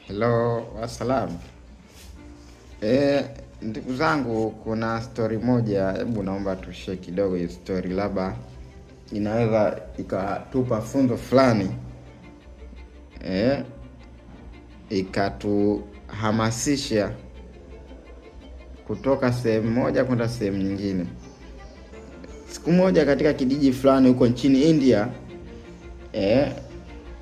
Hello, wasalamu. Ndugu zangu, kuna story moja, hebu naomba tushare kidogo hii story, labda inaweza ikatupa funzo fulani, ikatuhamasisha kutoka sehemu moja kwenda sehemu nyingine. Siku moja katika kijiji fulani huko nchini India,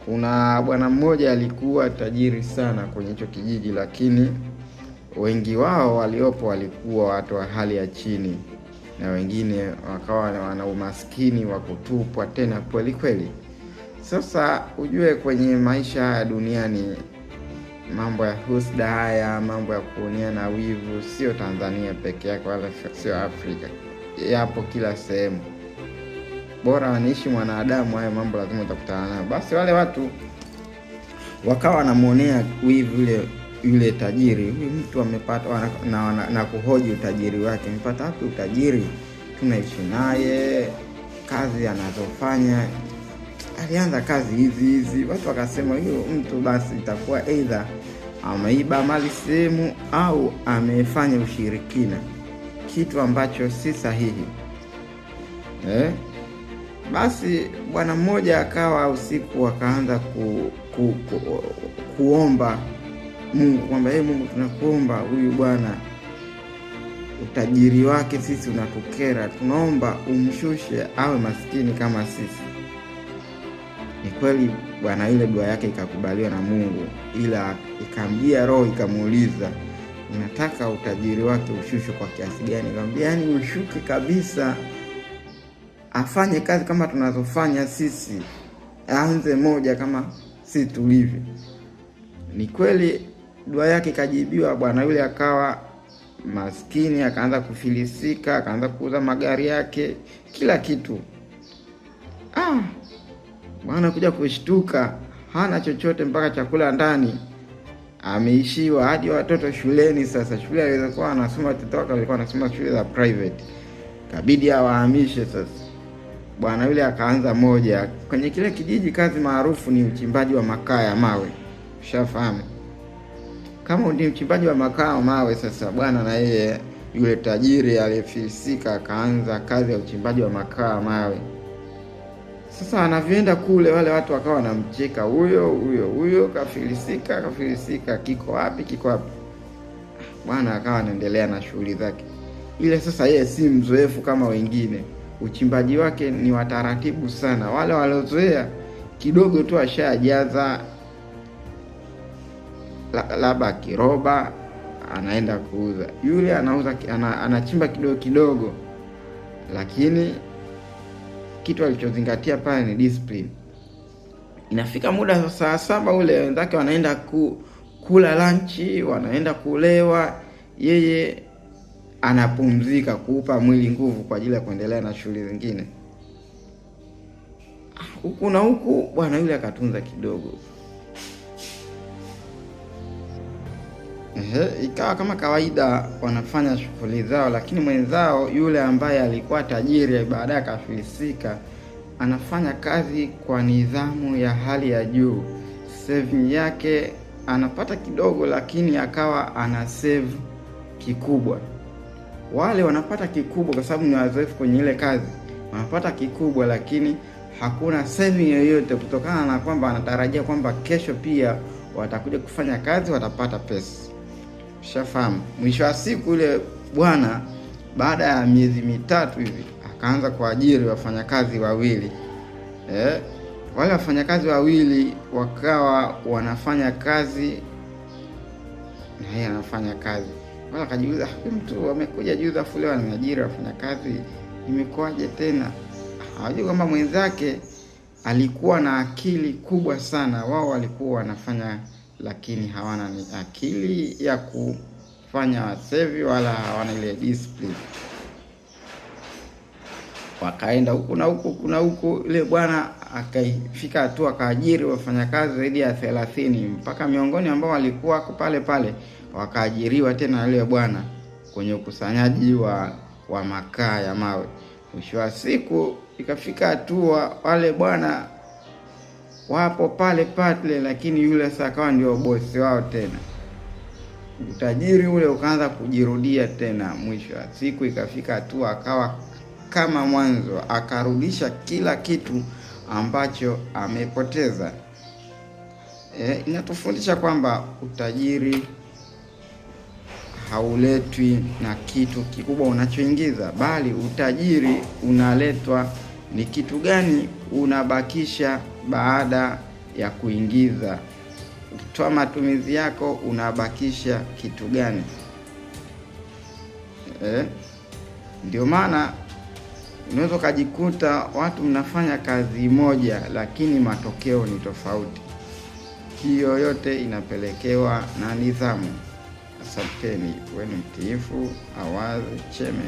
kuna bwana mmoja alikuwa tajiri sana kwenye hicho kijiji, lakini wengi wao waliopo walikuwa watu wa hali ya chini, na wengine wakawa wana umaskini wa kutupwa tena kweli kweli. Sasa ujue kwenye maisha ya duniani, mambo ya husda haya, mambo ya kuonea na wivu, sio Tanzania peke yake wala sio Afrika, yapo kila sehemu. Bora wanaishi mwanadamu, haya mambo lazima utakutana nayo. Basi wale watu wakawa wanamuonea wivu yule tajiri. Huyu mtu amepata na kuhoji utajiri wake. Amepata wapi utajiri? Tunaishi naye, kazi anazofanya, alianza kazi hizi. Watu wakasema huyo mtu basi itakuwa either ameiba mali sehemu au amefanya ushirikina, kitu ambacho si sahihi. Basi bwana mmoja akawa usiku akaanza kuomba Mungu kwamba Mungu, tunakuomba huyu bwana utajiri wake sisi unatukera, tunaomba umshushe awe maskini kama sisi. Ni kweli bwana, ile dua yake ikakubaliwa na Mungu, ila ikamjia roho ikamuuliza, unataka utajiri wake ushushwe kwa kiasi gani? Akamwambia yani ushuke kabisa, afanye kazi kama tunazofanya sisi, aanze moja kama sisi tulivyo. Ni kweli dua yake ikajibiwa. Bwana yule akawa maskini, akaanza kufilisika, akaanza kuuza magari yake, kila kitu. Bwana kuja kushtuka, hana chochote mpaka chakula ndani, ameishiwa hadi watoto shuleni. Sasa shule alizokuwa anasoma watoto wake walikuwa wanasoma shule za private, kabidi awahamishe. Sasa bwana yule akaanza moja kwenye kile kijiji, kazi maarufu ni uchimbaji wa makaa ya mawe. Ushafahamu kama ni uchimbaji wa makaa ya mawe. Sasa bwana na yeye yule tajiri aliyefilisika akaanza kazi ya uchimbaji wa makaa ya mawe. Sasa anavyoenda kule, wale watu wakawa wanamcheka, huyo kafilisika, kiko wapi? Bwana akawa anaendelea na shughuli zake. Ile sasa yeye si mzoefu kama wengine, uchimbaji wake ni wa taratibu sana. Wale waliozoea kidogo tu ashajaza labda kiroba, anaenda kuuza. Yule anauza anachimba kidogo, lakini kitu alichozingatia pale ni discipline. Inafika muda saa 7 ule wenzake wanaenda kula lunch, wanaenda kulewa, yeye anapumzika kuupa mwili nguvu kwa ajili ya kuendelea na shughuli zingine. Huku na huku bwana yule akatunza kidogo. Ikawa kama kawaida wanafanya shughuli zao, lakini mwenzao yule ambaye alikuwa tajiri baadaye akafilisika, anafanya kazi kwa nidhamu ya hali ya juu. Saving yake anapata kidogo, lakini akawa ana save kikubwa. Wale wanapata kikubwa kwa sababu ni wazoefu kwenye ile kazi, wanapata kikubwa, lakini hakuna saving yoyote, kutokana na kwamba anatarajia kwamba kesho pia watakuja kufanya kazi, watapata pesa. Ushafahamu? Mwisho wa siku yule bwana baada ya miezi 3 hivi akaanza kuajiri wafanyakazi wawili. Wale wafanyakazi wawili wakawa wanafanya kazi na yeye anafanya kazi. Wala akajiuliza, mtu amekuja juzi afu leo anaajiri wafanyakazi, imekuaje tena? Hawajui kwamba mwenzake alikuwa na akili kubwa sana. Wao walikuwa wanafanya, lakini hawana ni akili ya kufanya save, wala hawana ile discipline. Wakaenda huku na huku, ile bwana akaifika hatua akaajiri wafanyakazi zaidi ya 30, mpaka miongoni ambao walikuwa pale wakaajiriwa tena yule bwana kwenye ukusanyaji wa makaa ya mawe. Mwisho wa siku ikafika hatua wale bwana wapo pale pale, lakini yule sasa akawa ndio bosi wao tena. Utajiri ule ukaanza kujirudia tena. Mwisho wa siku ikafika hatua akawa kama mwanzo, akarudisha kila kitu ambacho amepoteza. Inatufundisha kwamba utajiri hauletwi na kitu kikubwa unachoingiza, bali utajiri unaletwa ni kitu gani unabakisha baada ya kuingiza. Ukitoa matumizi yako unabakisha kitu gani? Ndio maana unaweza ukajikuta watu mnafanya kazi moja lakini matokeo ni tofauti. Hiyo yote inapelekewa na nidhamu. Asanteni, uwe mtiifu. Awazi Cheme.